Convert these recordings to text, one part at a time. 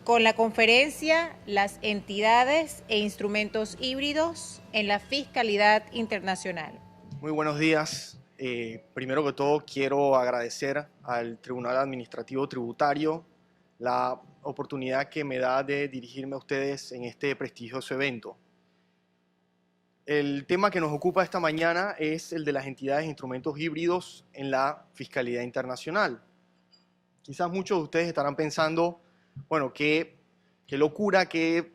con la conferencia Las entidades e instrumentos híbridos en la fiscalidad internacional. Muy buenos días. Primero que todo, quiero agradecer al Tribunal Administrativo Tributario la oportunidad que me da de dirigirme a ustedes en este prestigioso evento. El tema que nos ocupa esta mañana es el de las entidades e instrumentos híbridos en la fiscalidad internacional. Quizás muchos de ustedes estarán pensando, bueno, qué locura, qué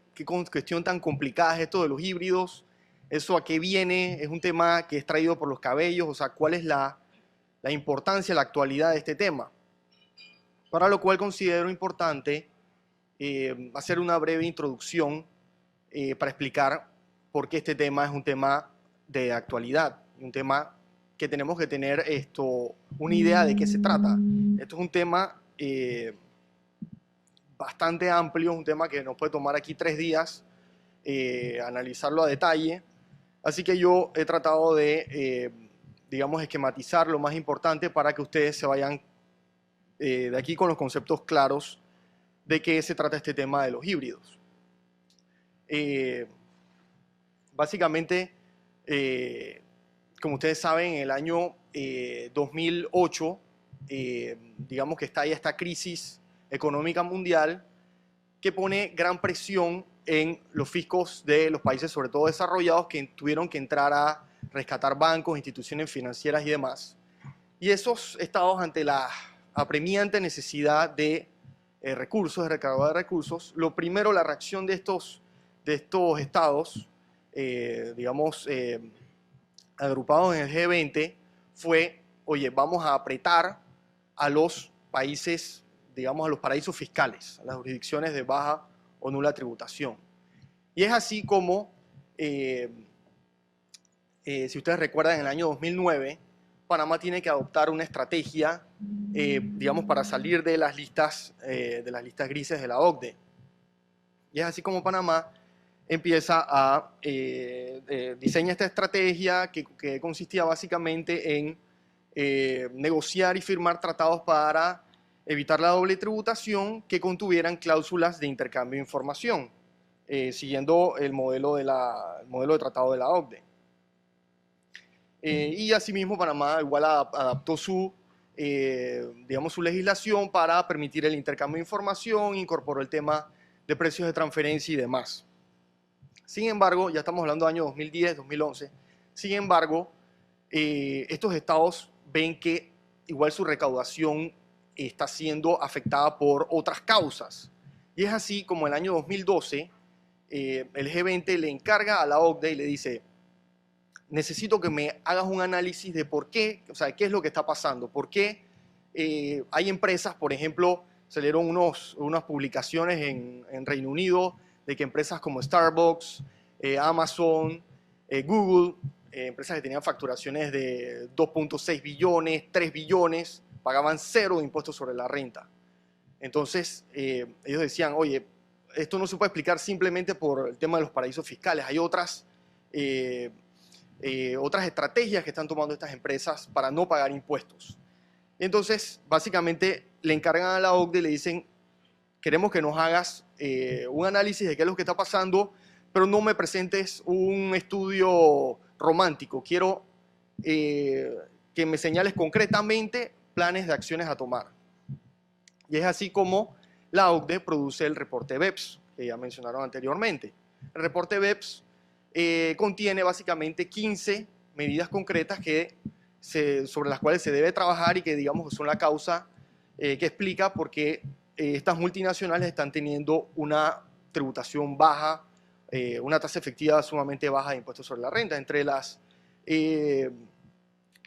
cuestión tan complicada es esto de los híbridos. ¿Eso a qué viene? Es un tema que es traído por los cabellos, o sea, ¿cuál es la importancia, la actualidad de este tema? Para lo cual considero importante hacer una breve introducción para explicar por qué este tema es un tema de actualidad, un tema que tenemos que tener una idea de qué se trata. Esto es un tema bastante amplio, un tema que nos puede tomar aquí 3 días analizarlo a detalle. Así que yo he tratado de, digamos, esquematizar lo más importante para que ustedes se vayan de aquí con los conceptos claros de qué se trata este tema de los híbridos. Básicamente, como ustedes saben, en el año 2008, digamos que está ahí esta crisis económica mundial que pone gran presión en los fiscos de los países, sobre todo desarrollados, que tuvieron que entrar a rescatar bancos, instituciones financieras y demás. Y esos estados, ante la apremiante necesidad de recursos, de recaudar de recursos, lo primero, la reacción de estos estados, digamos, agrupados en el G20, fue, oye, vamos a apretar a los países, digamos, a los paraísos fiscales, a las jurisdicciones de baja o nula tributación. Y es así como, si ustedes recuerdan, en el año 2009, Panamá tiene que adoptar una estrategia, digamos, para salir de las listas grises de la OCDE. Y es así como Panamá empieza a diseñar esta estrategia que consistía básicamente en negociar y firmar tratados para evitar la doble tributación que contuvieran cláusulas de intercambio de información, siguiendo el modelo de tratado de la OCDE. Y asimismo Panamá igual adaptó digamos, su legislación para permitir el intercambio de información, incorporó el tema de precios de transferencia y demás. Sin embargo, ya estamos hablando de años 2010, 2011, sin embargo, estos estados ven que igual su recaudación está siendo afectada por otras causas. Y es así como en el año 2012, el G20 le encarga a la OCDE y le dice, necesito que me hagas un análisis de por qué, o sea, qué es lo que está pasando, por qué hay empresas, por ejemplo, salieron unas publicaciones en Reino Unido de que empresas como Starbucks, Amazon, Google, empresas que tenían facturaciones de 2.6 billones, 3 billones, pagaban 0 de impuestos sobre la renta. Entonces, ellos decían, oye, esto no se puede explicar simplemente por el tema de los paraísos fiscales, hay otras estrategias que están tomando estas empresas para no pagar impuestos. Entonces, básicamente, le encargan a la OCDE y le dicen, queremos que nos hagas un análisis de qué es lo que está pasando, pero no me presentes un estudio romántico. Quiero que me señales concretamente planes de acciones a tomar. Y es así como la OCDE produce el reporte BEPS, que ya mencionaron anteriormente. El reporte BEPS contiene básicamente 15 medidas concretas sobre las cuales se debe trabajar y que, digamos, son la causa que explica por qué estas multinacionales están teniendo una tributación baja, una tasa efectiva sumamente baja de impuestos sobre la renta. Entre las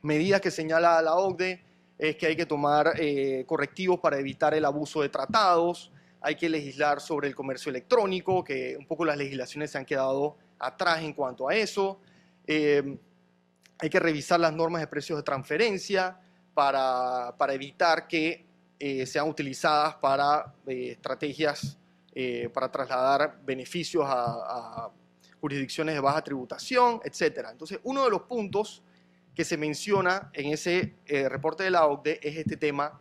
medidas que señala la OCDE es que hay que tomar correctivos para evitar el abuso de tratados, hay que legislar sobre el comercio electrónico, que un poco las legislaciones se han quedado atrás en cuanto a eso. Hay que revisar las normas de precios de transferencia para evitar que sean utilizadas para estrategias para trasladar beneficios a jurisdicciones de baja tributación, etc. Entonces, uno de los puntos que se menciona en ese reporte de la OCDE es este tema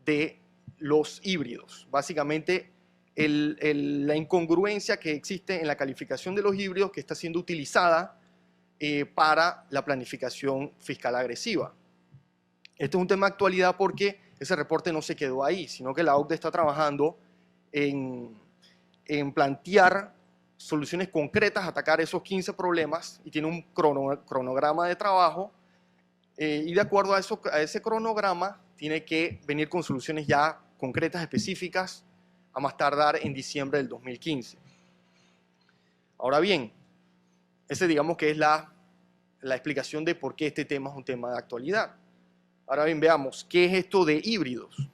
de los híbridos. Básicamente, la incongruencia que existe en la calificación de los híbridos que está siendo utilizada para la planificación fiscal agresiva. Esto es un tema de actualidad porque ese reporte no se quedó ahí, sino que la OCDE está trabajando en plantear soluciones concretas a atacar esos 15 problemas y tiene un cronograma de trabajo y de acuerdo a ese cronograma tiene que venir con soluciones ya concretas, específicas, a más tardar en diciembre del 2015. Ahora bien, ese digamos que es la explicación de por qué este tema es un tema de actualidad. Ahora bien, veamos, ¿qué es esto de híbridos?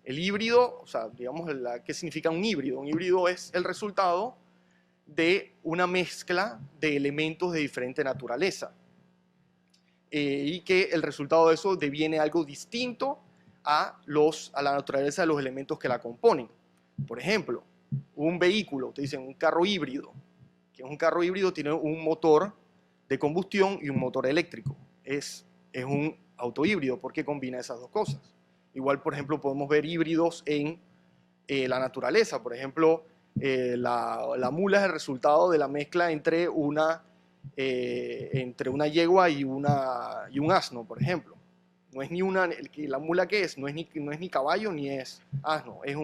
El híbrido, o sea, digamos, ¿qué significa un híbrido? Un híbrido es el resultado de una mezcla de elementos de diferente naturaleza y que el resultado de eso deviene algo distinto a la naturaleza de los elementos que la componen. Por ejemplo, un vehículo, te dicen un carro híbrido, que un carro híbrido tiene un motor de combustión y un motor eléctrico. Es un auto híbrido porque combina esas dos cosas. Igual, por ejemplo, podemos ver híbridos en la naturaleza. Por ejemplo, la mula es el resultado de la mezcla entre una yegua y un asno, por ejemplo. No es ni la mula que es, no es ni caballo ni es asno. Es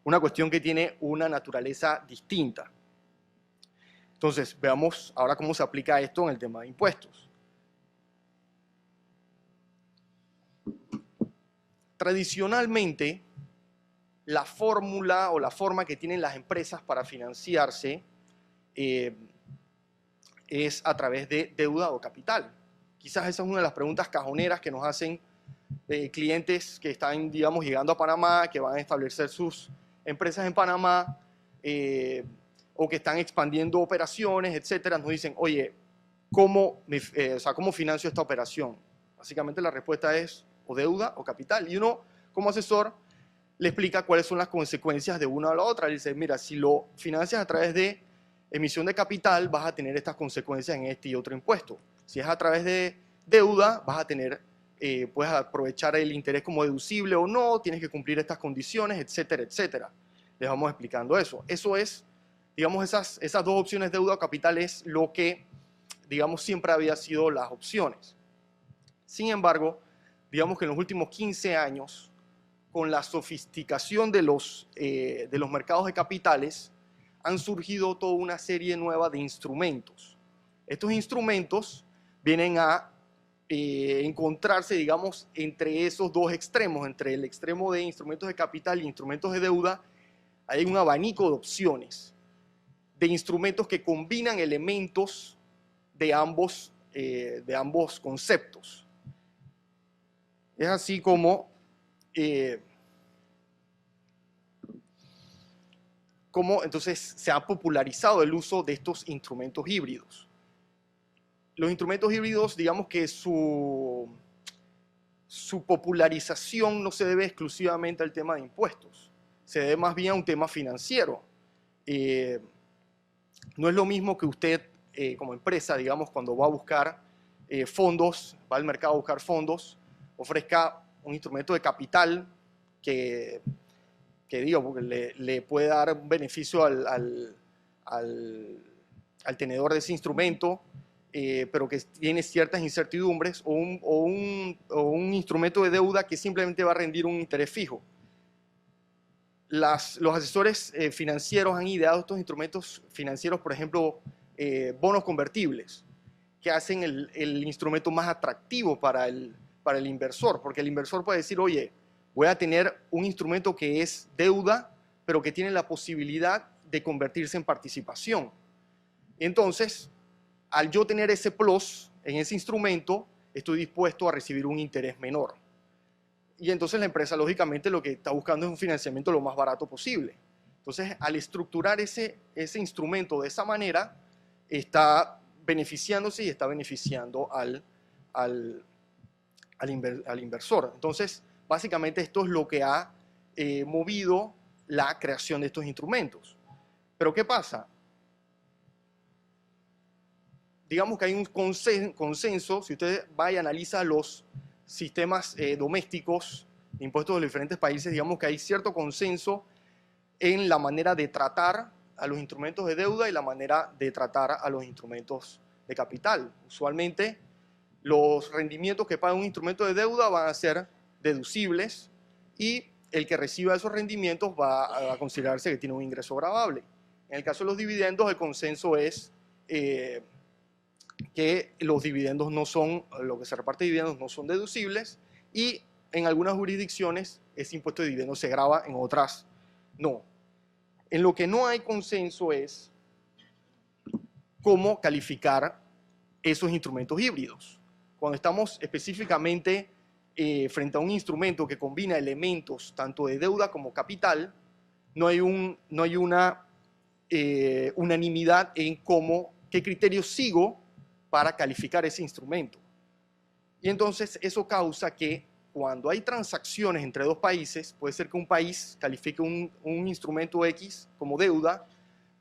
una cuestión que tiene una naturaleza distinta. Entonces, veamos ahora cómo se aplica esto en el tema de impuestos. Tradicionalmente, la fórmula o la forma que tienen las empresas para financiarse es a través de deuda o capital. Quizás esa es una de las preguntas cajoneras que nos hacen clientes que están, digamos, llegando a Panamá, que van a establecer sus empresas en Panamá o que están expandiendo operaciones, etcétera. Nos dicen, oye, ¿cómo financio esta operación? Básicamente la respuesta es o deuda o capital. Y uno, como asesor, le explica cuáles son las consecuencias de una o la otra. Le dice, mira, si lo financias a través de emisión de capital, vas a tener estas consecuencias en este y otro impuesto. Si es a través de deuda, vas a tener, puedes aprovechar el interés como deducible o no, tienes que cumplir estas condiciones, etcétera, etcétera. Les vamos explicando eso. Eso es, digamos, esas dos opciones, deuda o capital, es lo que, digamos, siempre había sido las opciones. Sin embargo, digamos que en los últimos 15 años, con la sofisticación de los mercados de capitales, han surgido toda una serie nueva de instrumentos. Estos instrumentos vienen a encontrarse, digamos, entre esos dos extremos, entre el extremo de instrumentos de capital y instrumentos de deuda. Hay un abanico de opciones, de instrumentos que combinan elementos de ambos conceptos. Es así como entonces se ha popularizado el uso de estos instrumentos híbridos. Los instrumentos híbridos, digamos que su popularización no se debe exclusivamente al tema de impuestos, se debe más bien a un tema financiero. No es lo mismo que usted, como empresa, digamos, cuando va a buscar fondos, va al mercado a buscar fondos, ofrezca un instrumento de capital que digo, porque le puede dar un beneficio al tenedor de ese instrumento, pero que tiene ciertas incertidumbres, o un instrumento de deuda que simplemente va a rendir un interés fijo. Los asesores financieros han ideado estos instrumentos financieros, por ejemplo, bonos convertibles, que hacen el instrumento más atractivo para el inversor, porque el inversor puede decir, oye, voy a tener un instrumento que es deuda, pero que tiene la posibilidad de convertirse en participación. Entonces, al yo tener ese plus en ese instrumento, estoy dispuesto a recibir un interés menor. Y entonces la empresa, lógicamente, lo que está buscando es un financiamiento lo más barato posible. Entonces, al estructurar ese instrumento de esa manera, está beneficiándose y está beneficiando al inversor. Entonces, básicamente esto es lo que ha movido la creación de estos instrumentos. Pero ¿qué pasa? Digamos que hay un consenso, si usted va y analiza los sistemas domésticos de impuestos de los diferentes países, digamos que hay cierto consenso en la manera de tratar a los instrumentos de deuda y la manera de tratar a los instrumentos de capital. Usualmente, los rendimientos que paga un instrumento de deuda van a ser deducibles y el que reciba esos rendimientos va a considerarse que tiene un ingreso gravable. En el caso de los dividendos, el consenso es que los dividendos no son, lo que se reparte de dividendos no son deducibles y en algunas jurisdicciones ese impuesto de dividendos se grava, en otras no. En lo que no hay consenso es cómo calificar esos instrumentos híbridos. Cuando estamos específicamente frente a un instrumento que combina elementos tanto de deuda como capital, no hay una unanimidad en qué criterios sigo para calificar ese instrumento. Y entonces eso causa que cuando hay transacciones entre dos países, puede ser que un país califique un instrumento X como deuda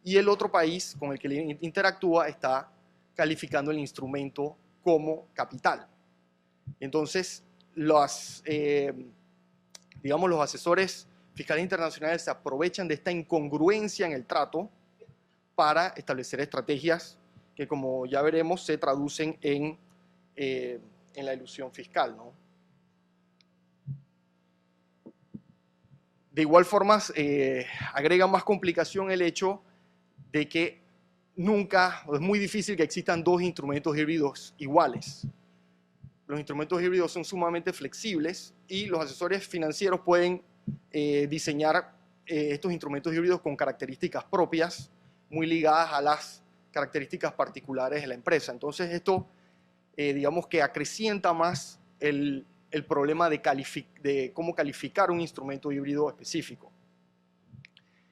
y el otro país con el que interactúa está calificando el instrumento como capital. Entonces, los asesores fiscales internacionales se aprovechan de esta incongruencia en el trato para establecer estrategias que, como ya veremos, se traducen en la elusión fiscal, ¿no? De igual forma, agrega más complicación el hecho de que es muy difícil que existan dos instrumentos híbridos iguales. Los instrumentos híbridos son sumamente flexibles y los asesores financieros pueden diseñar estos instrumentos híbridos con características propias, muy ligadas a las características particulares de la empresa. Entonces esto, digamos que acrecienta más el problema de cómo calificar un instrumento híbrido específico.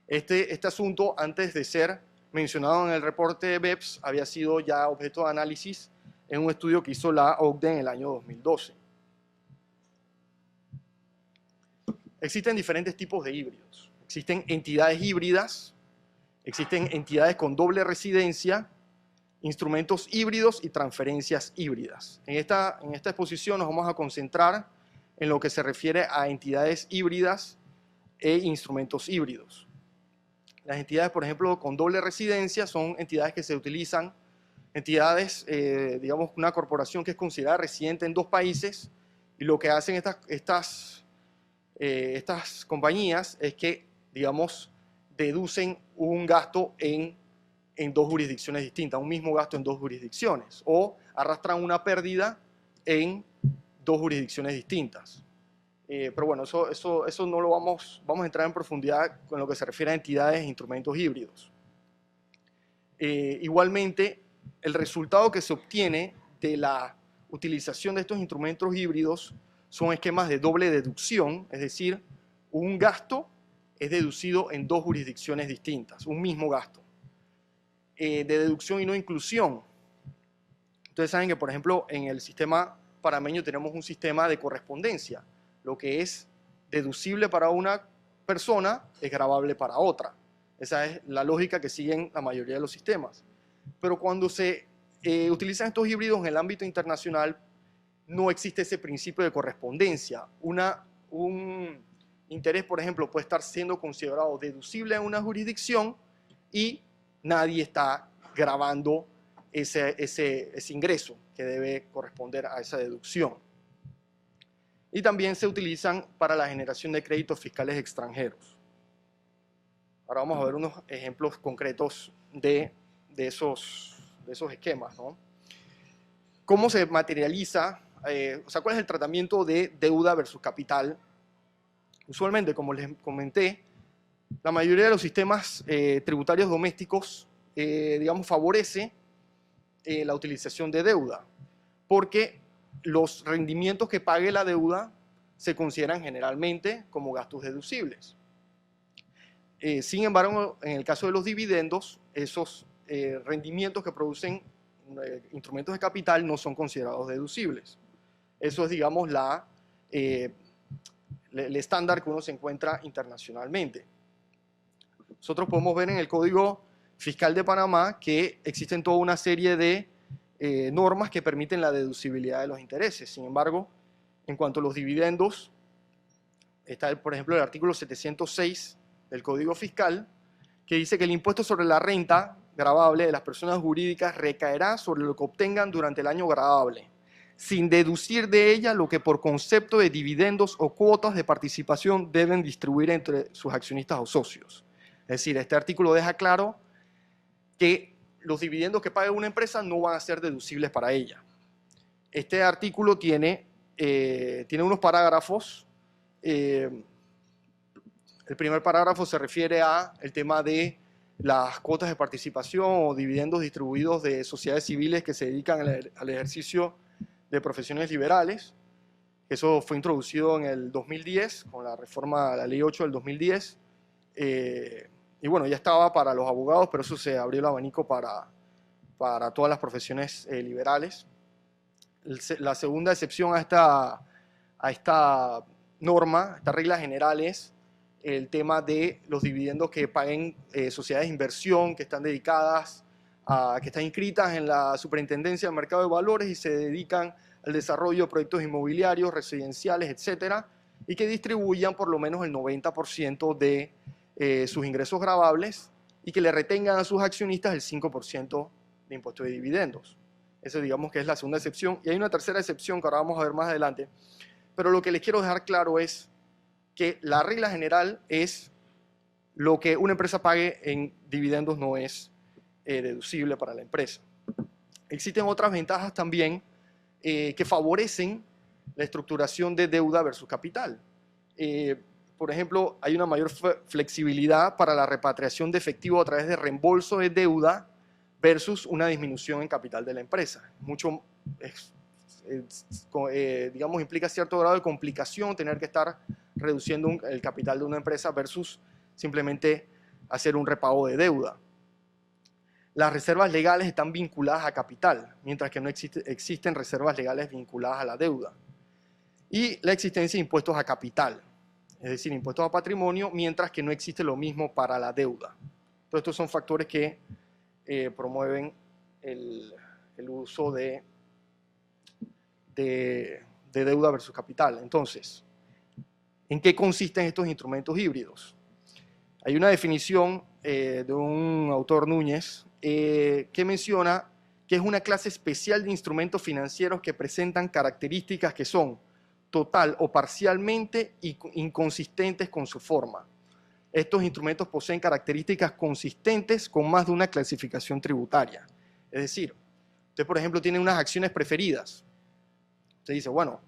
Este asunto, antes de ser mencionado en el reporte de BEPS, había sido ya objeto de análisis en un estudio que hizo la OCDE en el año 2012. Existen diferentes tipos de híbridos. Existen entidades híbridas, existen entidades con doble residencia, instrumentos híbridos y transferencias híbridas. En esta exposición nos vamos a concentrar en lo que se refiere a entidades híbridas e instrumentos híbridos. Las entidades, por ejemplo, con doble residencia son entidades que se utilizan, entidades, digamos, una corporación que es considerada residente en dos países y lo que hacen estas compañías es que, digamos, deducen un gasto en dos jurisdicciones distintas, un mismo gasto en dos jurisdicciones, o arrastran una pérdida en dos jurisdicciones distintas. Pero bueno, eso no lo vamos a entrar en profundidad con lo que se refiere a entidades e instrumentos híbridos. Igualmente, el resultado que se obtiene de la utilización de estos instrumentos híbridos son esquemas de doble deducción, es decir, un gasto es deducido en dos jurisdicciones distintas, un mismo gasto. De deducción y no inclusión. Ustedes saben que, por ejemplo, en el sistema panameño tenemos un sistema de correspondencia. Lo que es deducible para una persona es gravable para otra. Esa es la lógica que siguen la mayoría de los sistemas. Pero cuando se utilizan estos híbridos en el ámbito internacional, no existe ese principio de correspondencia. Un interés, por ejemplo, puede estar siendo considerado deducible en una jurisdicción y nadie está gravando ese ingreso que debe corresponder a esa deducción. Y también se utilizan para la generación de créditos fiscales extranjeros. Ahora vamos a ver unos ejemplos concretos de esos esquemas, ¿no? ¿Cómo se materializa? ¿Cuál es el tratamiento de deuda versus capital? Usualmente, como les comenté, la mayoría de los sistemas tributarios domésticos, digamos, favorece la utilización de deuda, porque los rendimientos que pague la deuda se consideran generalmente como gastos deducibles. Sin embargo, en el caso de los dividendos, esos rendimientos que producen instrumentos de capital no son considerados deducibles. Eso es, digamos, el estándar que uno se encuentra internacionalmente. Nosotros podemos ver en el Código Fiscal de Panamá que existen toda una serie de normas que permiten la deducibilidad de los intereses. Sin embargo, en cuanto a los dividendos, está, por ejemplo, el artículo 706 del Código Fiscal, que dice que el impuesto sobre la renta gravable de las personas jurídicas recaerá sobre lo que obtengan durante el año gravable, sin deducir de ella lo que por concepto de dividendos o cuotas de participación deben distribuir entre sus accionistas o socios. Es decir, este artículo deja claro que los dividendos que pague una empresa no van a ser deducibles para ella. Este artículo tiene unos parágrafos. El primer parágrafo se refiere al tema de las cuotas de participación o dividendos distribuidos de sociedades civiles que se dedican al ejercicio de profesiones liberales. Eso fue introducido en el 2010 con la reforma a la Ley 8 del 2010. Y bueno, ya estaba para los abogados, pero eso se abrió el abanico para todas las profesiones liberales. La segunda excepción a esta norma, esta regla general, es el tema de los dividendos que paguen sociedades de inversión que están dedicadas que están inscritas en la Superintendencia del Mercado de Valores y se dedican al desarrollo de proyectos inmobiliarios, residenciales, etcétera, y que distribuyan por lo menos el 90% de sus ingresos gravables y que le retengan a sus accionistas el 5% de impuesto de dividendos. Esa, digamos que es la segunda excepción. Y hay una tercera excepción que ahora vamos a ver más adelante. Pero lo que les quiero dejar claro es que la regla general es lo que una empresa pague en dividendos no es deducible para la empresa. Existen otras ventajas también que favorecen la estructuración de deuda versus capital. Por ejemplo, hay una mayor flexibilidad para la repatriación de efectivo a través de reembolso de deuda versus una disminución en capital de la empresa. Digamos, implica cierto grado de complicación tener que estar reduciendo el capital de una empresa versus simplemente hacer un repago de deuda. Las reservas legales están vinculadas a capital, mientras que no existen reservas legales vinculadas a la deuda. Y la existencia de impuestos a capital, es decir, impuestos a patrimonio, mientras que no existe lo mismo para la deuda. Todos estos son factores que promueven el uso de deuda versus capital. Entonces, ¿en qué consisten estos instrumentos híbridos? Hay una definición de un autor, Núñez, que menciona que es una clase especial de instrumentos financieros que presentan características que son total o parcialmente inconsistentes con su forma. Estos instrumentos poseen características consistentes con más de una clasificación tributaria. Es decir, usted, por ejemplo, tiene unas acciones preferidas. Usted dice, bueno,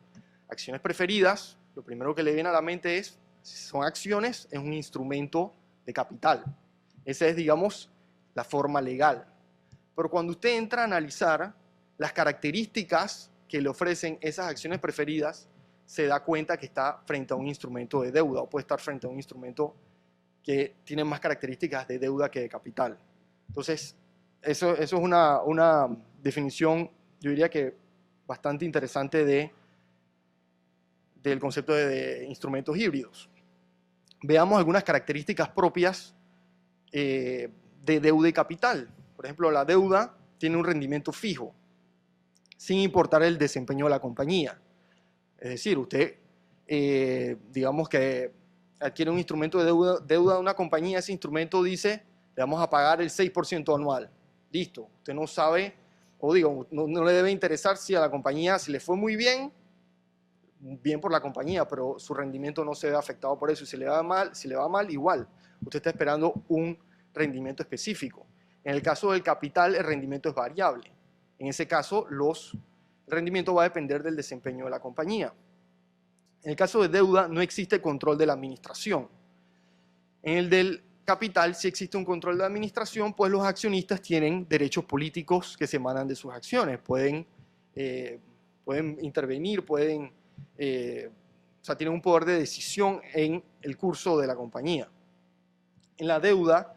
acciones preferidas, lo primero que le viene a la mente es, si son acciones, es un instrumento de capital. Esa es, digamos, la forma legal. Pero cuando usted entra a analizar las características que le ofrecen esas acciones preferidas, se da cuenta que está frente a un instrumento de deuda o puede estar frente a un instrumento que tiene más características de deuda que de capital. Entonces, eso es una definición, yo diría que bastante interesante del concepto de instrumentos híbridos. Veamos algunas características propias de deuda y capital. Por ejemplo, la deuda tiene un rendimiento fijo, sin importar el desempeño de la compañía. Es decir, usted, digamos que adquiere un instrumento de deuda de una compañía, ese instrumento dice, le vamos a pagar el 6% anual. Listo, usted no sabe, o digo, no le debe interesar si a la compañía, si le fue muy bien por la compañía, pero su rendimiento no se ve afectado por eso. Si le va mal, igual. Usted está esperando un rendimiento específico. En el caso del capital, el rendimiento es variable. En ese caso, el rendimiento va a depender del desempeño de la compañía. En el caso de deuda, no existe control de la administración. En el del capital, sí existe un control de la administración, pues los accionistas tienen derechos políticos que se emanan de sus acciones. Pueden intervenir, tienen un poder de decisión en el curso de la compañía. En la deuda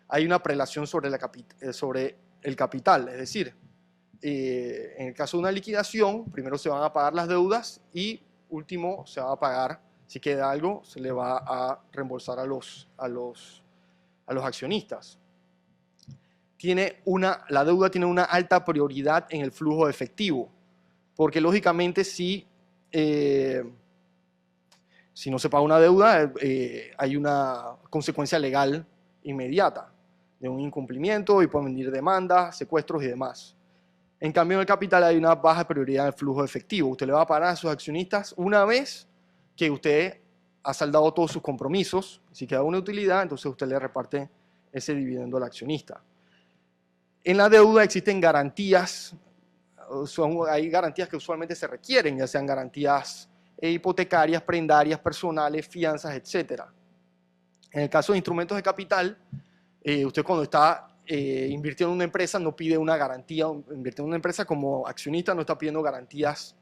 hay una prelación sobre el capital, es decir, en el caso de una liquidación, primero se van a pagar las deudas y último se va a pagar, si queda algo, se le va a reembolsar a los accionistas. La deuda tiene una alta prioridad en el flujo de efectivo, porque lógicamente si Si no se paga una deuda, hay una consecuencia legal inmediata de un incumplimiento y pueden venir demandas, secuestros y demás. En cambio, en el capital hay una baja prioridad del flujo de efectivo. Usted le va a pagar a sus accionistas una vez que usted ha saldado todos sus compromisos. Si queda una utilidad, entonces usted le reparte ese dividendo al accionista. En la deuda existen garantías, hay garantías que usualmente se requieren, ya sean garantías hipotecarias, prendarias, personales, fianzas, etc. En el caso de instrumentos de capital, usted cuando está invirtiendo en una empresa no pide una garantía, invirtiendo en una empresa como accionista no está pidiendo garantías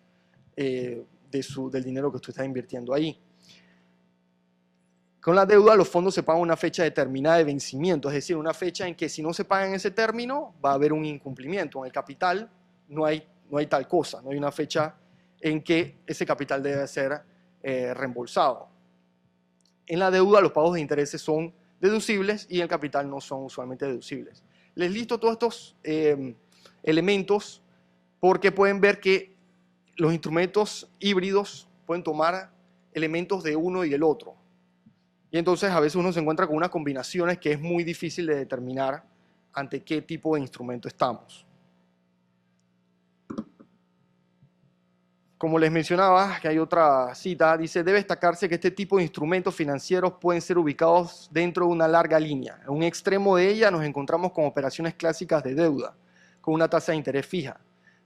del dinero que usted está invirtiendo ahí. Con la deuda los fondos se pagan una fecha determinada de vencimiento, es decir, una fecha en que si no se paga en ese término va a haber un incumplimiento. En el capital no hay tal cosa, no hay una fecha en que ese capital debe ser reembolsado. En la deuda los pagos de intereses son deducibles y en el capital no son usualmente deducibles. Les listo todos estos elementos porque pueden ver que los instrumentos híbridos pueden tomar elementos de uno y del otro. Y entonces a veces uno se encuentra con unas combinaciones que es muy difícil de determinar ante qué tipo de instrumento estamos. Como les mencionaba, que hay otra cita, dice, debe destacarse que este tipo de instrumentos financieros pueden ser ubicados dentro de una larga línea. En un extremo de ella nos encontramos con operaciones clásicas de deuda, con una tasa de interés fija,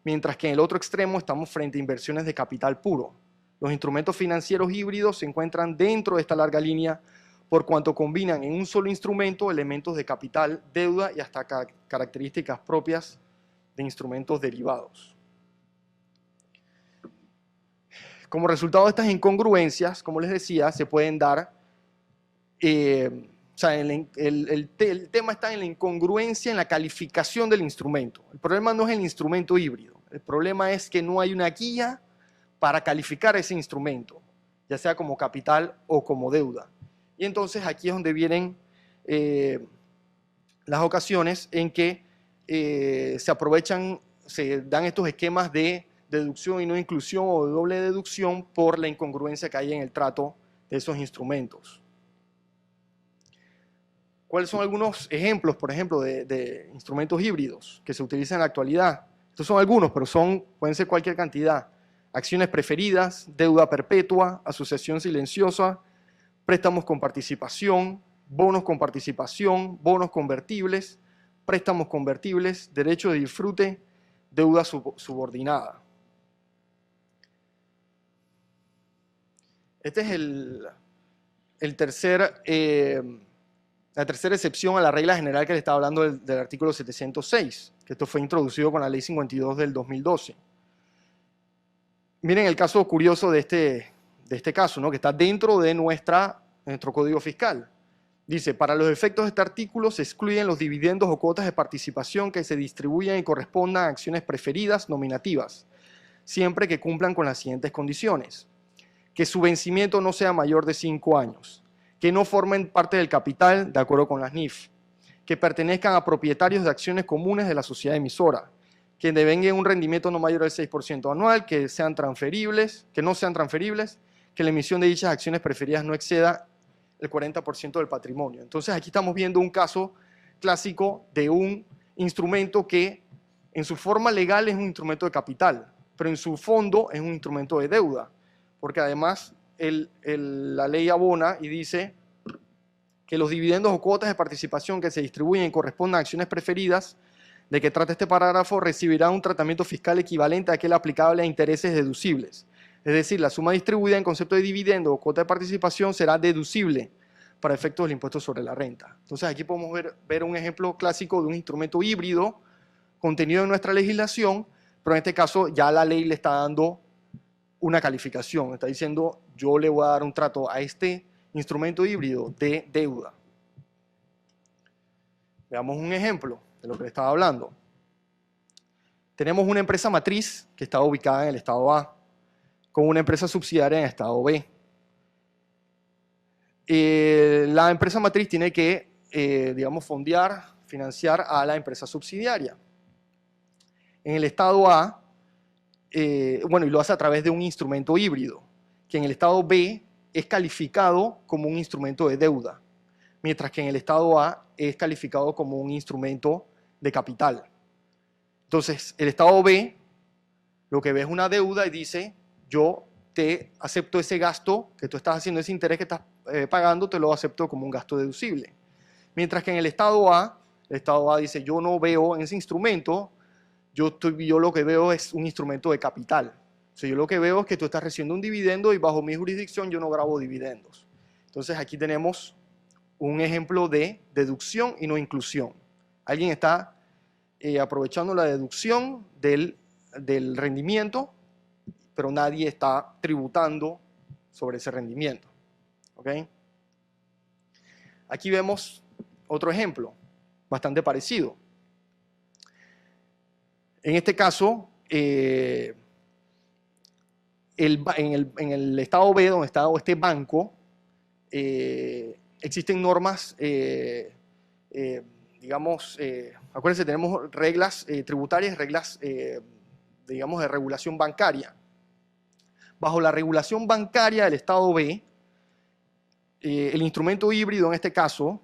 mientras que en el otro extremo estamos frente a inversiones de capital puro. Los instrumentos financieros híbridos se encuentran dentro de esta larga línea por cuanto combinan en un solo instrumento elementos de capital, deuda y hasta características propias de instrumentos derivados. Como resultado de estas incongruencias, como les decía, se pueden dar, el tema está en la incongruencia en la calificación del instrumento. El problema no es el instrumento híbrido, el problema es que no hay una guía para calificar ese instrumento, ya sea como capital o como deuda. Y entonces aquí es donde vienen las ocasiones en que se dan estos esquemas de deducción y no inclusión o de doble deducción por la incongruencia que hay en el trato de esos instrumentos. ¿Cuáles son algunos ejemplos, por ejemplo, de instrumentos híbridos que se utilizan en la actualidad? Estos son algunos, pero pueden ser cualquier cantidad. Acciones preferidas, deuda perpetua, asociación silenciosa, préstamos con participación, bonos con participación, bonos convertibles, préstamos convertibles, derecho de disfrute, deuda subordinada. Este es la tercera excepción a la regla general que le estaba hablando del artículo 706, que esto fue introducido con la ley 52 del 2012. Miren el caso curioso de este caso, ¿no? Que está dentro de nuestro código fiscal. Dice, para los efectos de este artículo se excluyen los dividendos o cuotas de participación que se distribuyan y correspondan a acciones preferidas nominativas, siempre que cumplan con las siguientes condiciones. Que su vencimiento no sea mayor de 5 años, que no formen parte del capital de acuerdo con las NIF, que pertenezcan a propietarios de acciones comunes de la sociedad emisora, que devenguen un rendimiento no mayor del 6% anual, que no sean transferibles, que la emisión de dichas acciones preferidas no exceda el 40% del patrimonio. Entonces aquí estamos viendo un caso clásico de un instrumento que en su forma legal es un instrumento de capital, pero en su fondo es un instrumento de deuda, porque además la ley abona y dice que los dividendos o cuotas de participación que se distribuyen correspondan a acciones preferidas de que trata este parágrafo recibirán un tratamiento fiscal equivalente a aquel aplicable a intereses deducibles. Es decir, la suma distribuida en concepto de dividendo o cuota de participación será deducible para efectos del impuesto sobre la renta. Entonces aquí podemos ver un ejemplo clásico de un instrumento híbrido contenido en nuestra legislación, pero en este caso ya la ley le está dando una calificación, está diciendo yo le voy a dar un trato a este instrumento híbrido de deuda. Veamos un ejemplo de lo que le estaba hablando. Tenemos una empresa matriz que está ubicada en el estado A, con una empresa subsidiaria en el estado B. La empresa matriz tiene que, financiar a la empresa subsidiaria. En el estado A, y lo hace a través de un instrumento híbrido, que en el estado B es calificado como un instrumento de deuda, mientras que en el estado A es calificado como un instrumento de capital. Entonces, el estado B lo que ve es una deuda y dice, yo te acepto ese gasto que tú estás haciendo, ese interés que estás pagando, te lo acepto como un gasto deducible. Mientras que en el estado A dice, yo no veo en ese instrumento, yo lo que veo es un instrumento de capital. O sea, yo lo que veo es que tú estás recibiendo un dividendo y bajo mi jurisdicción yo no grabo dividendos. Entonces aquí tenemos un ejemplo de deducción y no inclusión. Alguien está aprovechando la deducción del rendimiento, pero nadie está tributando sobre ese rendimiento. ¿Ok? Aquí vemos otro ejemplo, bastante parecido. En este caso, en el estado B, donde está este banco, existen normas, digamos, acuérdense, tenemos reglas tributarias, reglas, digamos, de regulación bancaria. Bajo la regulación bancaria del estado B, el instrumento híbrido en este caso,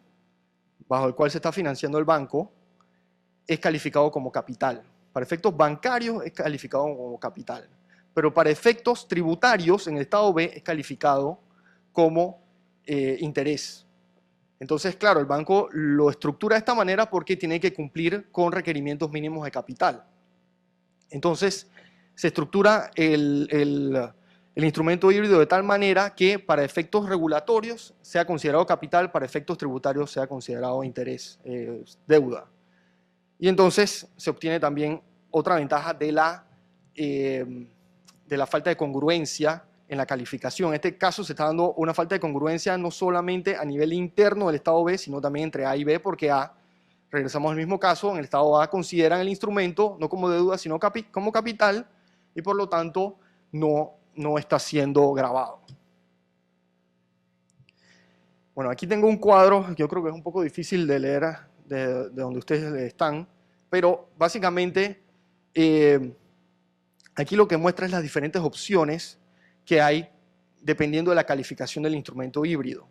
bajo el cual se está financiando el banco, es calificado como capital. Para efectos bancarios es calificado como capital, pero para efectos tributarios en el estado B es calificado como interés. Entonces, claro, el banco lo estructura de esta manera porque tiene que cumplir con requerimientos mínimos de capital. Entonces, se estructura el instrumento híbrido de tal manera que para efectos regulatorios sea considerado capital, para efectos tributarios sea considerado interés, deuda. Y entonces se obtiene también otra ventaja de la falta de congruencia en la calificación. En este caso se está dando una falta de congruencia no solamente a nivel interno del estado B, sino también entre A y B, porque A, regresamos al mismo caso, en el estado A consideran el instrumento no como deuda, sino como capital, y por lo tanto no está siendo grabado. Bueno, aquí tengo un cuadro, yo creo que es un poco difícil de leer de donde ustedes están, pero básicamente aquí lo que muestra es las diferentes opciones que hay dependiendo de la calificación del instrumento híbrido.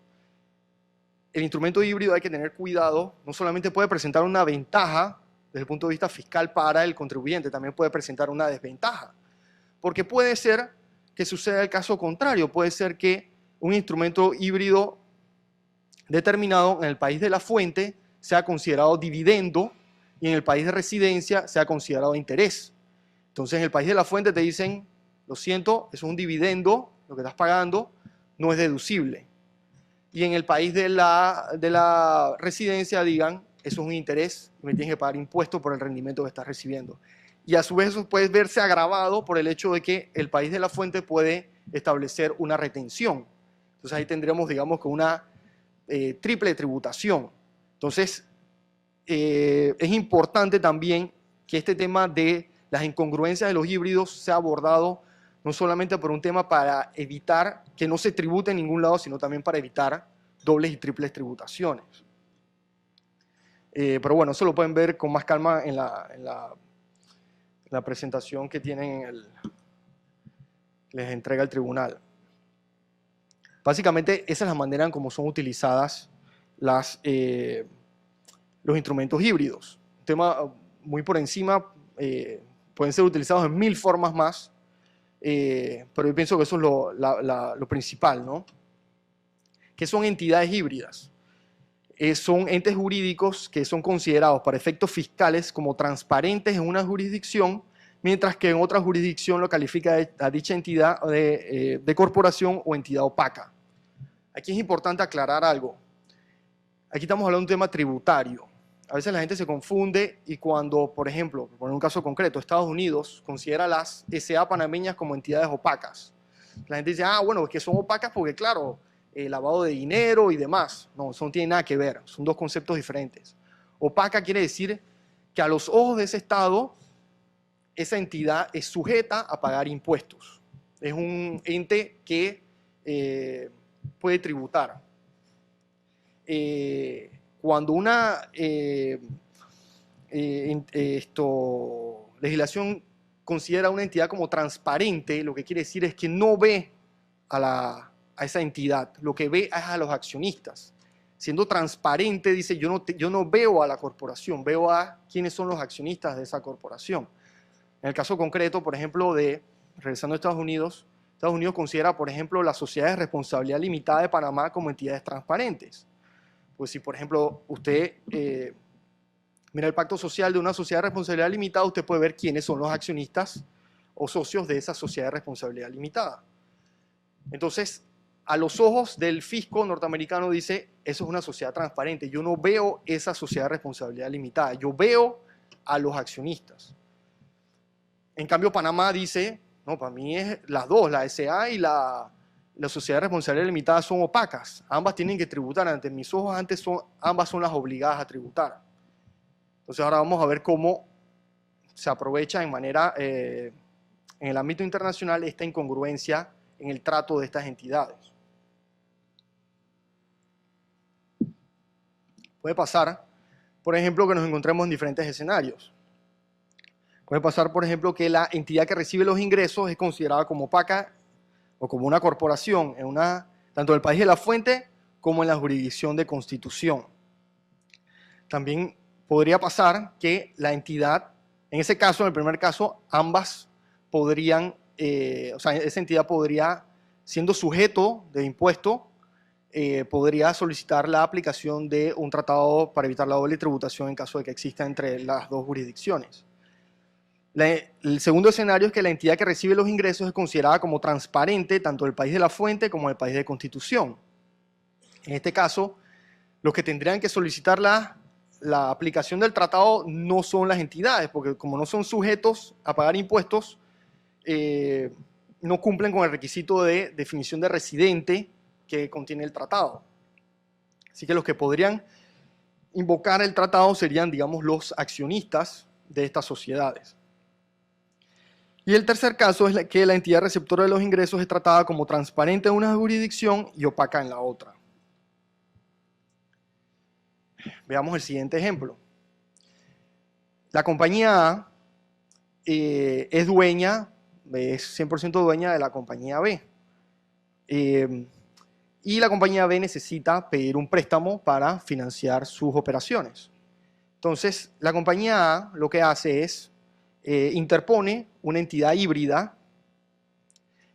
El instrumento híbrido hay que tener cuidado, no solamente puede presentar una ventaja desde el punto de vista fiscal para el contribuyente, también puede presentar una desventaja, porque puede ser que suceda el caso contrario, puede ser que un instrumento híbrido determinado en el país de la fuente sea considerado dividendo y en el país de residencia sea considerado interés. Entonces en el país de la fuente te dicen, lo siento, eso es un dividendo, lo que estás pagando no es deducible. Y en el país de la residencia digan, eso es un interés y me tienes que pagar impuestos por el rendimiento que estás recibiendo. Y a su vez eso puede verse agravado por el hecho de que el país de la fuente puede establecer una retención. Entonces ahí tendremos, digamos, que una triple tributación. Entonces, es importante también que este tema de las incongruencias de los híbridos sea abordado no solamente por un tema para evitar que no se tribute en ningún lado, sino también para evitar dobles y triples tributaciones. Pero bueno, eso lo pueden ver con más calma en la presentación que tienen les entrega el tribunal. Básicamente, esa es la manera en cómo son utilizadas los instrumentos híbridos. Un tema muy por encima, pueden ser utilizados en 1000 formas más, pero yo pienso que eso es lo principal, ¿no? ¿Qué son entidades híbridas? Son entes jurídicos que son considerados para efectos fiscales como transparentes en una jurisdicción, mientras que en otra jurisdicción lo califica a dicha entidad de corporación o entidad opaca. Aquí es importante aclarar algo. Aquí estamos hablando de un tema tributario. A veces la gente se confunde y cuando, por ejemplo, por un caso concreto, Estados Unidos considera las SA panameñas como entidades opacas. La gente dice, bueno, es que son opacas porque, claro, lavado de dinero y demás. No, eso no tiene nada que ver, son dos conceptos diferentes. Opaca quiere decir que a los ojos de ese Estado, esa entidad es sujeta a pagar impuestos. Es un ente que puede tributar. Cuando una legislación considera una entidad como transparente, lo que quiere decir es que no ve a a esa entidad, lo que ve es a los accionistas. Siendo transparente, dice, yo no veo a la corporación, veo a quiénes son los accionistas de esa corporación. En el caso concreto, por ejemplo, regresando a Estados Unidos considera, por ejemplo, las sociedades de responsabilidad limitada de Panamá como entidades transparentes. Pues si, por ejemplo, usted mira el pacto social de una sociedad de responsabilidad limitada, usted puede ver quiénes son los accionistas o socios de esa sociedad de responsabilidad limitada. Entonces, a los ojos del fisco norteamericano dice, eso es una sociedad transparente. Yo no veo esa sociedad de responsabilidad limitada, yo veo a los accionistas. En cambio, Panamá dice, no, para mí es las dos, la SA y la sociedad de responsabilidad limitada son opacas. Ambas tienen que tributar. Ante mis ojos, ambas son las obligadas a tributar. Entonces ahora vamos a ver cómo se aprovecha en el ámbito internacional esta incongruencia en el trato de estas entidades. Puede pasar, por ejemplo, que nos encontremos en diferentes escenarios. Puede pasar, por ejemplo, que la entidad que recibe los ingresos es considerada como opaca o como una corporación, tanto en el país de la fuente como en la jurisdicción de constitución. También podría pasar que la entidad, en ese caso, en el primer caso, ambas podrían, esa entidad podría, siendo sujeto de impuesto, podría solicitar la aplicación de un tratado para evitar la doble tributación en caso de que exista entre las dos jurisdicciones. El segundo escenario es que la entidad que recibe los ingresos es considerada como transparente tanto en el país de la fuente como en el país de constitución. En este caso, los que tendrían que solicitar la aplicación del tratado no son las entidades, porque como no son sujetos a pagar impuestos, no cumplen con el requisito de definición de residente que contiene el tratado. Así que los que podrían invocar el tratado serían, digamos, los accionistas de estas sociedades. Y el tercer caso es que la entidad receptora de los ingresos es tratada como transparente en una jurisdicción y opaca en la otra. Veamos el siguiente ejemplo. La compañía A es 100% dueña de la compañía B. Y la compañía B necesita pedir un préstamo para financiar sus operaciones. Entonces, la compañía A lo que hace es interpone una entidad híbrida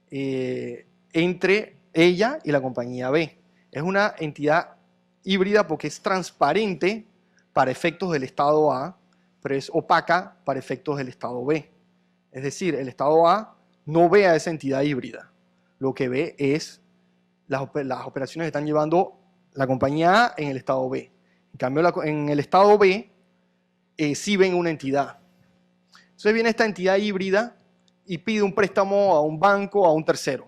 entre ella y la compañía B. Es una entidad híbrida porque es transparente para efectos del estado A, pero es opaca para efectos del estado B. Es decir, el estado A no ve a esa entidad híbrida. Lo que ve es las operaciones que están llevando la compañía A en el estado B. En cambio, en el estado B sí ven una entidad. Entonces viene esta entidad híbrida y pide un préstamo a un banco o a un tercero.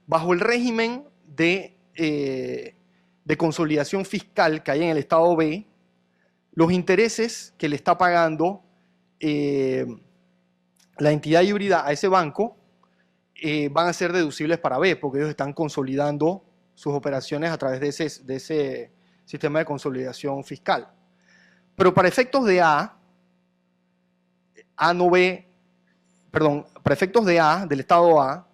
Bajo el régimen de consolidación fiscal que hay en el estado B, los intereses que le está pagando la entidad híbrida a ese banco van a ser deducibles para B, porque ellos están consolidando sus operaciones a través de ese sistema de consolidación fiscal. Pero para efectos de para efectos de del estado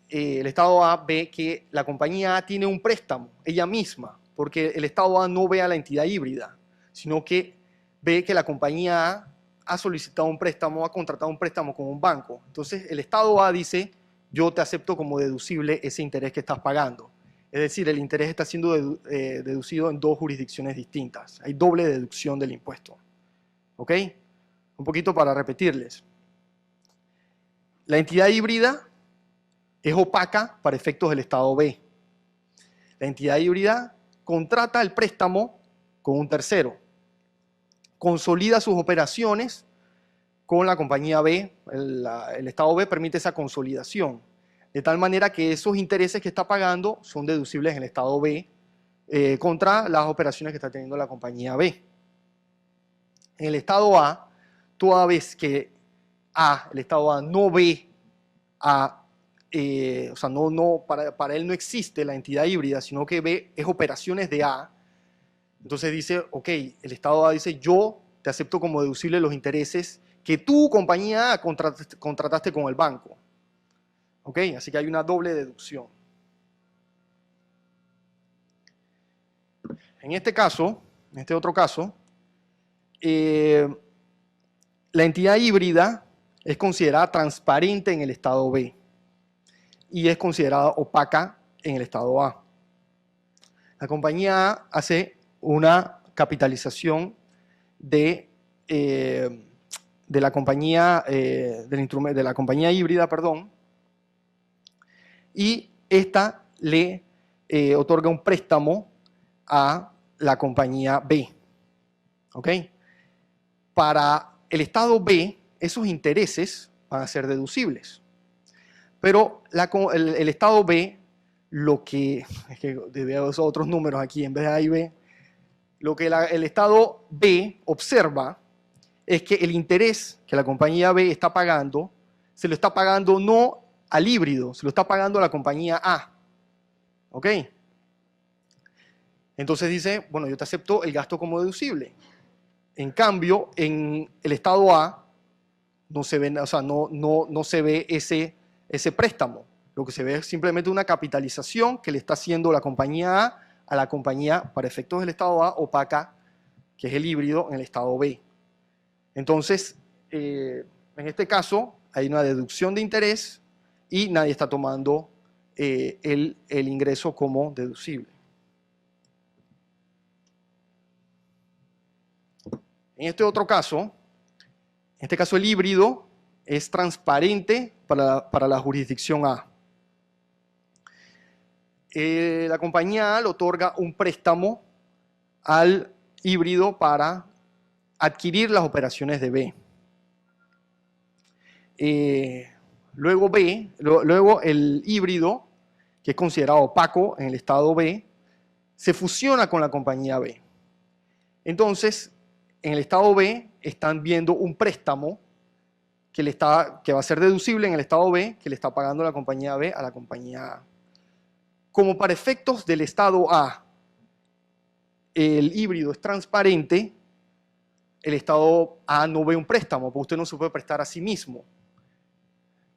el estado A ve que la compañía A tiene un préstamo, ella misma, porque el estado A no ve a la entidad híbrida, sino que ve que la compañía A ha solicitado un préstamo, ha contratado un préstamo con un banco. Entonces el estado A dice, yo te acepto como deducible ese interés que estás pagando. Es decir, el interés está siendo deducido en dos jurisdicciones distintas. Hay doble deducción del impuesto. ¿Ok? Un poquito para repetirles. La entidad híbrida es opaca para efectos del estado B. La entidad híbrida contrata el préstamo con un tercero. Consolida sus operaciones con la compañía B. El estado B permite esa consolidación. De tal manera que esos intereses que está pagando son deducibles en el estado B contra las operaciones que está teniendo la compañía B. En el estado A, toda vez que el estado A no ve para él no existe la entidad híbrida, sino que ve es operaciones de A, entonces dice, ok, el estado A dice, yo te acepto como deducible los intereses que tu compañía A contrataste con el banco. ¿Ok? Así que hay una doble deducción. En este caso, en este otro caso, la entidad híbrida es considerada transparente en el estado B y es considerada opaca en el estado A. La compañía A hace una capitalización de la compañía de la compañía híbrida, perdón, y esta le otorga un préstamo a la compañía B. ¿Ok? Para el estado B, esos intereses van a ser deducibles. Pero el estado B, es que debe haber otros números aquí en vez de A y B, lo que el estado B observa es que el interés que la compañía B está pagando, se lo está pagando no al híbrido, se lo está pagando a la compañía A. ¿Ok? Entonces dice, bueno, yo te acepto el gasto como deducible. En cambio, en el estado A no se ve, o sea, no se ve ese préstamo. Lo que se ve es simplemente una capitalización que le está haciendo la compañía a la compañía, para efectos del estado A, opaca, que es el híbrido, en el estado B. Entonces, en este caso, hay una deducción de interés y nadie está tomando el ingreso como deducible. En este otro caso, en este caso el híbrido es transparente para la jurisdicción A. La compañía A le otorga un préstamo al híbrido para adquirir las operaciones de B. Luego el híbrido, que es considerado opaco en el estado B, se fusiona con la compañía B. Entonces, en el estado B están viendo un préstamo que va a ser deducible en el estado B, que le está pagando la compañía B a la compañía A. Como para efectos del estado A, el híbrido es transparente, el estado A no ve un préstamo, porque usted no se puede prestar a sí mismo.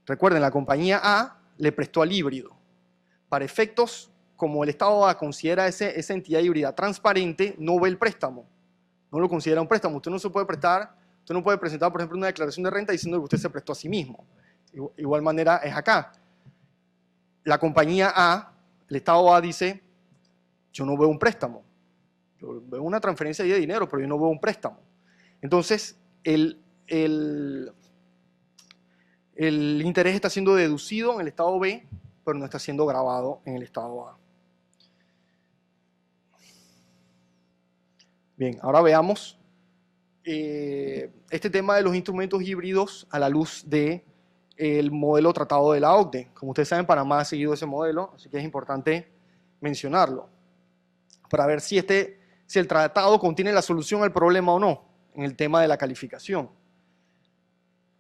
Recuerden, la compañía A le prestó al híbrido. Para efectos, como el estado A considera esa entidad híbrida transparente, no ve el préstamo. No lo considera un préstamo. Usted no se puede prestar, usted no puede presentar, por ejemplo, una declaración de renta diciendo que usted se prestó a sí mismo. Igual manera es acá. La compañía A, el estado A dice, yo no veo un préstamo. Yo veo una transferencia de dinero, pero yo no veo un préstamo. Entonces, el interés está siendo deducido en el estado B, pero no está siendo grabado en el estado A. Bien, ahora veamos este tema de los instrumentos híbridos a la luz del modelo tratado de la OCDE. Como ustedes saben, Panamá ha seguido ese modelo, así que es importante mencionarlo para ver si el tratado contiene la solución al problema o no en el tema de la calificación.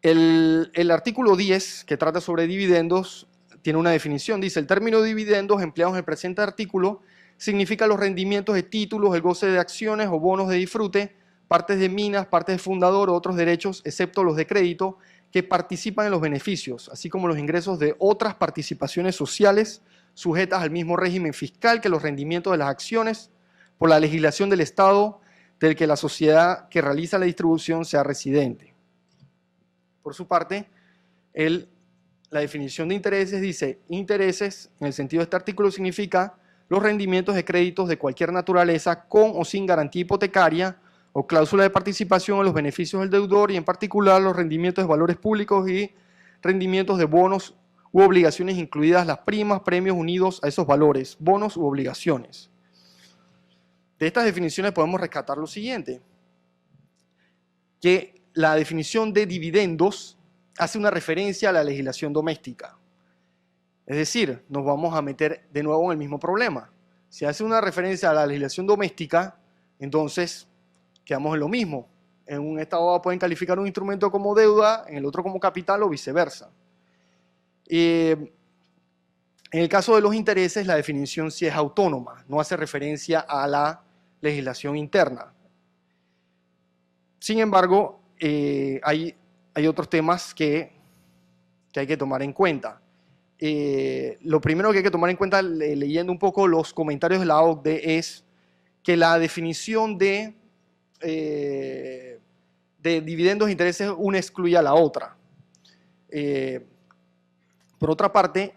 El artículo 10, que trata sobre dividendos, tiene una definición. Dice, el término dividendos empleados en el presente artículo significa los rendimientos de títulos, el goce de acciones o bonos de disfrute, partes de minas, partes de fundador o otros derechos, excepto los de crédito, que participan en los beneficios, así como los ingresos de otras participaciones sociales sujetas al mismo régimen fiscal que los rendimientos de las acciones por la legislación del Estado del que la sociedad que realiza la distribución sea residente. Por su parte, la definición de intereses dice, intereses, en el sentido de este artículo, significa los rendimientos de créditos de cualquier naturaleza con o sin garantía hipotecaria o cláusula de participación en los beneficios del deudor y en particular los rendimientos de valores públicos y rendimientos de bonos u obligaciones, incluidas las primas, premios unidos a esos valores, bonos u obligaciones. De estas definiciones podemos rescatar lo siguiente, que la definición de dividendos hace una referencia a la legislación doméstica. Es decir, nos vamos a meter de nuevo en el mismo problema. Si hace una referencia a la legislación doméstica, entonces quedamos en lo mismo. En un estado pueden calificar un instrumento como deuda, en el otro como capital o viceversa. En el caso de los intereses, la definición sí es autónoma, no hace referencia a la legislación interna. Sin embargo, hay otros temas que hay que tomar en cuenta. lo primero que hay que tomar en cuenta leyendo un poco los comentarios de la OCDE es que la definición de dividendos e intereses una excluye a la otra. Por otra parte,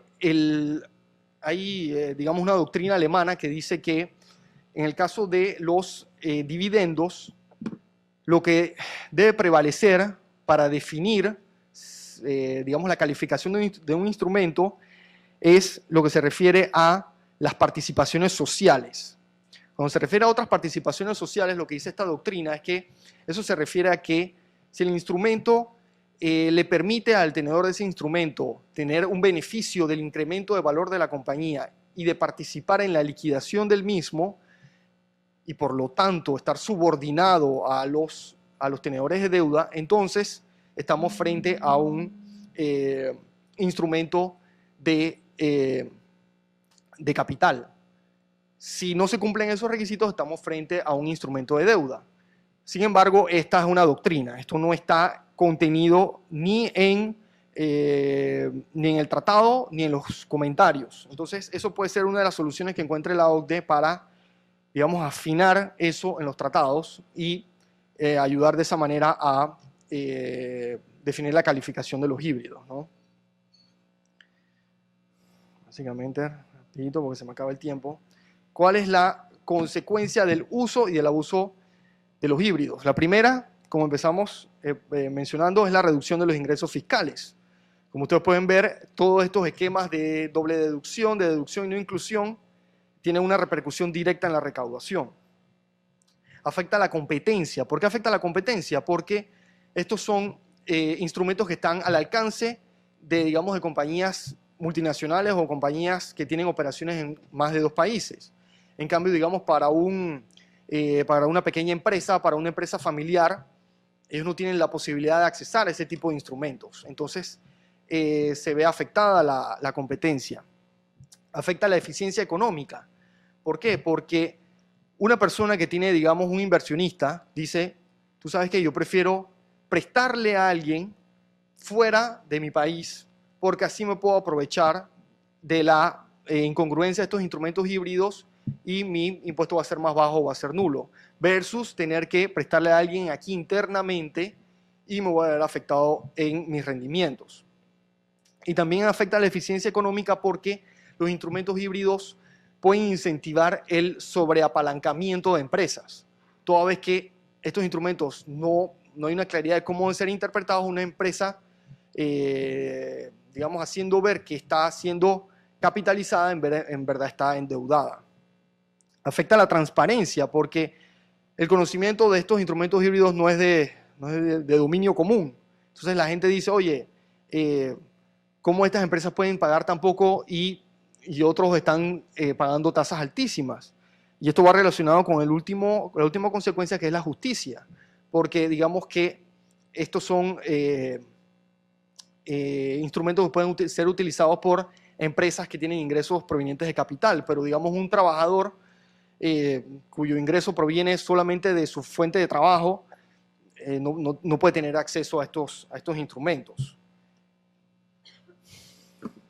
hay, digamos, una doctrina alemana que dice que en el caso de los dividendos, lo que debe prevalecer para definir, digamos, la calificación de un instrumento es lo que se refiere a las participaciones sociales. Cuando se refiere a otras participaciones sociales, lo que dice esta doctrina es que eso se refiere a que si el instrumento le permite al tenedor de ese instrumento tener un beneficio del incremento de valor de la compañía y de participar en la liquidación del mismo, y por lo tanto estar subordinado a los tenedores de deuda, entonces estamos frente a un instrumento de capital. Si no se cumplen esos requisitos, estamos frente a un instrumento de deuda. Sin embargo, esta es una doctrina. Esto no está contenido ni en el tratado ni en los comentarios. Entonces, eso puede ser una de las soluciones que encuentre la OCDE para, digamos, afinar eso en los tratados y ayudar de esa manera a definir la calificación de los híbridos, ¿no? Básicamente, rapidito porque se me acaba el tiempo. ¿Cuál es la consecuencia del uso y del abuso de los híbridos? La primera, como empezamos mencionando, es la reducción de los ingresos fiscales. Como ustedes pueden ver, todos estos esquemas de doble deducción y no inclusión, tienen una repercusión directa en la recaudación. Afecta a la competencia. ¿Por qué afecta a la competencia? Porque estos son instrumentos que están al alcance de, digamos, de compañías multinacionales o compañías que tienen operaciones en más de 2 países. En cambio, digamos, para una pequeña empresa, para una empresa familiar, ellos no tienen la posibilidad de accesar a ese tipo de instrumentos. Entonces, se ve afectada la competencia. Afecta la eficiencia económica. ¿Por qué? Porque una persona que tiene, digamos, un inversionista, dice, tú sabes que yo prefiero prestarle a alguien fuera de mi país, porque así me puedo aprovechar de la incongruencia de estos instrumentos híbridos y mi impuesto va a ser más bajo o va a ser nulo, versus tener que prestarle a alguien aquí internamente y me voy a ver afectado en mis rendimientos. Y también afecta la eficiencia económica porque los instrumentos híbridos pueden incentivar el sobreapalancamiento de empresas. Toda vez que estos instrumentos no hay una claridad de cómo deben ser interpretados, una empresa, digamos, haciendo ver que está siendo capitalizada, en verdad está endeudada. Afecta la transparencia porque el conocimiento de estos instrumentos híbridos no es de dominio común. Entonces la gente dice, oye, ¿cómo estas empresas pueden pagar tan poco y otros están pagando tasas altísimas? Y esto va relacionado con la última consecuencia, que es la justicia, porque digamos que estos son instrumentos que pueden ser utilizados por empresas que tienen ingresos provenientes de capital, pero digamos un trabajador cuyo ingreso proviene solamente de su fuente de trabajo, no puede tener acceso a estos instrumentos.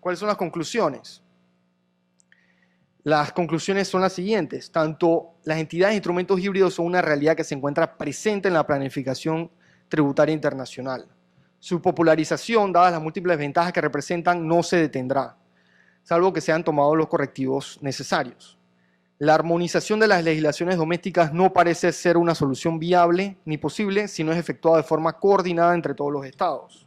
¿Cuáles son las conclusiones? Las conclusiones son las siguientes. Tanto las entidades e instrumentos híbridos son una realidad que se encuentra presente en la planificación tributaria internacional. Su popularización, dadas las múltiples ventajas que representan, no se detendrá, salvo que sean tomados los correctivos necesarios. La armonización de las legislaciones domésticas no parece ser una solución viable ni posible si no es efectuada de forma coordinada entre todos los estados.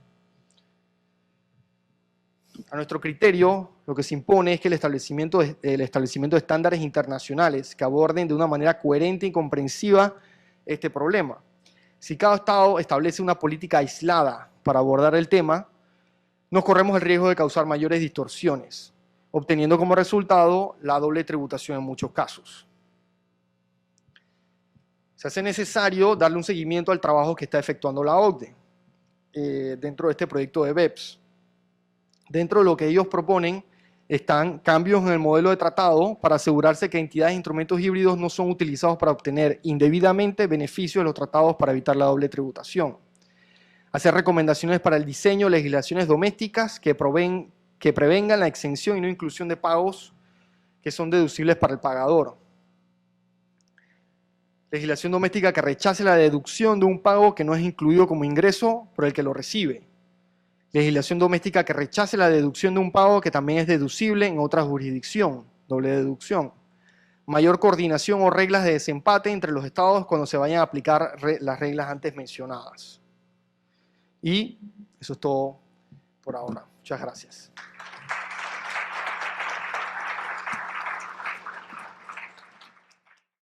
A nuestro criterio, lo que se impone es que el establecimiento de estándares internacionales que aborden de una manera coherente y comprensiva este problema. Si cada estado establece una política aislada para abordar el tema, nos corremos el riesgo de causar mayores distorsiones, obteniendo como resultado la doble tributación en muchos casos. Se hace necesario darle un seguimiento al trabajo que está efectuando la OCDE dentro de este proyecto de BEPS. Dentro de lo que ellos proponen están cambios en el modelo de tratado para asegurarse que entidades e instrumentos híbridos no son utilizados para obtener indebidamente beneficios de los tratados para evitar la doble tributación. Hacer recomendaciones para el diseño de legislaciones domésticas que que prevengan la exención y no inclusión de pagos que son deducibles para el pagador. Legislación doméstica que rechace la deducción de un pago que no es incluido como ingreso por el que lo recibe. Legislación doméstica que rechace la deducción de un pago que también es deducible en otra jurisdicción, doble deducción. Mayor coordinación o reglas de desempate entre los estados cuando se vayan a aplicar las reglas antes mencionadas. Y eso es todo por ahora. Muchas gracias.